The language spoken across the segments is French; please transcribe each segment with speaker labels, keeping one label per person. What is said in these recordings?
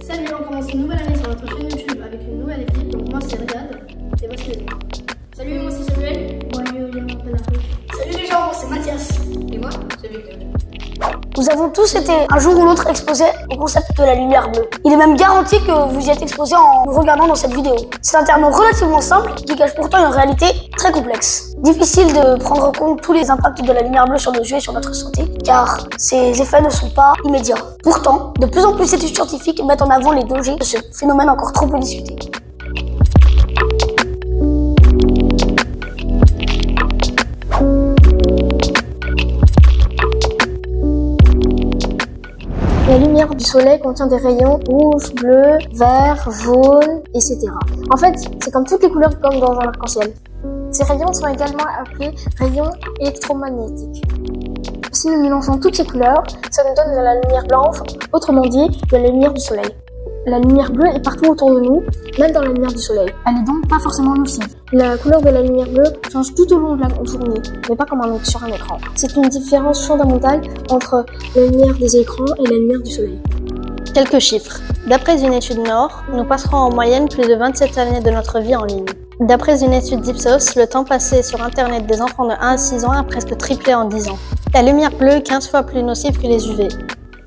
Speaker 1: Salut, on commence une nouvelle année sur notre chaîne YouTube avec une nouvelle équipe. Donc moi c'est Riyad et voici les autres. Salut, moi c'est Samuel. Moi je m'appelle Arnaud. Salut les gens, moi c'est Mathias. Et moi c'est Victor.
Speaker 2: Nous avons tous été un jour ou l'autre exposés au concept de la lumière bleue. Il est même garanti que vous y êtes exposés en nous regardant dans cette vidéo. C'est un terme relativement simple qui cache pourtant une réalité très complexe. Difficile de prendre en compte tous les impacts de la lumière bleue sur nos yeux et sur notre santé, car ces effets ne sont pas immédiats. Pourtant, de plus en plus d'études scientifiques mettent en avant les dangers de ce phénomène encore trop peu discuté.
Speaker 3: La lumière du soleil contient des rayons rouge, bleu, vert, jaune, etc. En fait, c'est comme toutes les couleurs comme dans un arc-en-ciel. Ces rayons sont également appelés rayons électromagnétiques. Si nous mélangeons toutes ces couleurs, ça nous donne de la lumière blanche, autrement dit, de la lumière du soleil. La lumière bleue est partout autour de nous, même dans la lumière du soleil. Elle est donc pas forcément nocive. La couleur de la lumière bleue change tout au long de la journée, mais pas comme sur un écran. C'est une différence fondamentale entre la lumière des écrans et la lumière du soleil.
Speaker 4: Quelques chiffres. D'après une étude Nord, nous passerons en moyenne plus de 27 années de notre vie en ligne. D'après une étude d'Ipsos, le temps passé sur Internet des enfants de 1 à 6 ans a presque triplé en 10 ans. La lumière bleue est 15 fois plus nocive que les UV.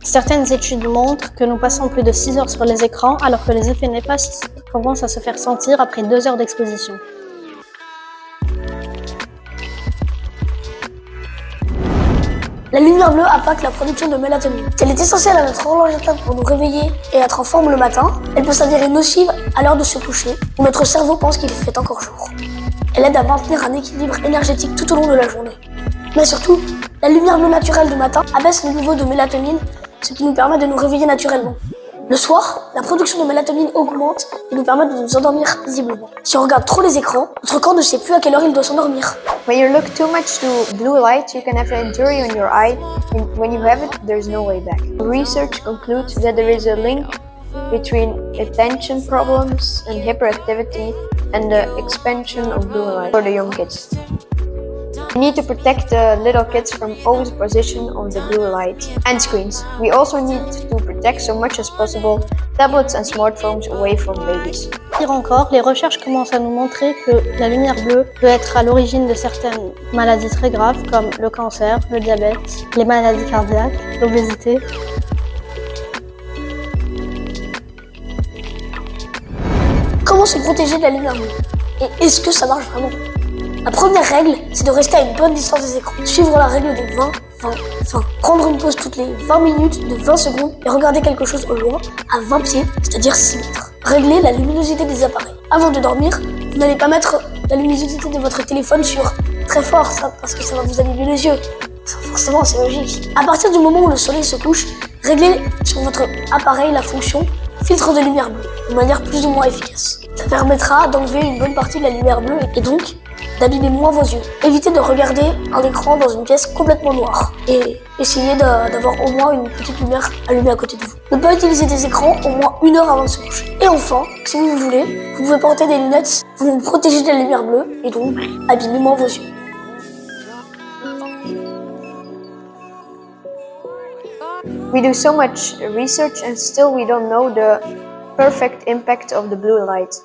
Speaker 4: Certaines études montrent que nous passons plus de 6 heures sur les écrans alors que les effets néfastes commencent à se faire sentir après 2 heures d'exposition.
Speaker 2: La lumière bleue impacte la production de mélatonine. Si elle est essentielle à notre horloge interne pour nous réveiller et être en forme le matin, elle peut s'avérer nocive à l'heure de se coucher, où notre cerveau pense qu'il fait encore jour. Elle aide à maintenir un équilibre énergétique tout au long de la journée. Mais surtout, la lumière bleue naturelle du matin abaisse le niveau de mélatonine, ce qui nous permet de nous réveiller naturellement. Le soir, la production de mélatonine augmente et nous permet de nous endormir paisiblement. Si on regarde trop les écrans, notre corps ne sait plus à quelle heure il doit s'endormir.
Speaker 5: When you look too much to blue light, you can have an injury on your eye, and when you have it, there's no way back. Research concludes that there is a link between attention problems and hyperactivity and the expansion of blue light for the young kids. We need to protect the little kids from overexposition of the blue light and screens. We also need to protect so much as possible tablets and smartphones away from babies.
Speaker 4: Pire encore, les recherches commencent à nous montrer que la lumière bleue peut être à l'origine de certaines maladies très graves comme le cancer, le diabète, les maladies cardiaques, l'obésité.
Speaker 2: Comment se protéger de la lumière bleue? Et est-ce que ça marche vraiment? La première règle, c'est de rester à une bonne distance des écrans. Suivre la règle des 20, 20, 20. Prendre une pause toutes les 20 minutes de 20 secondes et regarder quelque chose au loin à 20 pieds, c'est-à-dire 6 mètres. Régler la luminosité des appareils. Avant de dormir, vous n'allez pas mettre la luminosité de votre téléphone sur très fort, ça, parce que ça va vous abîmer les yeux. Ça, forcément, c'est logique. À partir du moment où le soleil se couche, réglez sur votre appareil la fonction filtre de lumière bleue, de manière plus ou moins efficace. Ça permettra d'enlever une bonne partie de la lumière bleue et donc d'abîmer moins vos yeux. Évitez de regarder un écran dans une pièce complètement noire et essayez d'avoir au moins une petite lumière allumée à côté de vous. Ne pas utiliser des écrans au moins 1 heure avant de se coucher. Et enfin, si vous voulez, vous pouvez porter des lunettes pour vous protéger de la lumière bleue et donc abîmer moins vos yeux.
Speaker 5: We do so much research and still we don't know the perfect impact of the blue light.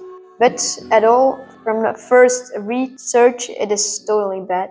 Speaker 5: But at all, from the first research, it is totally bad.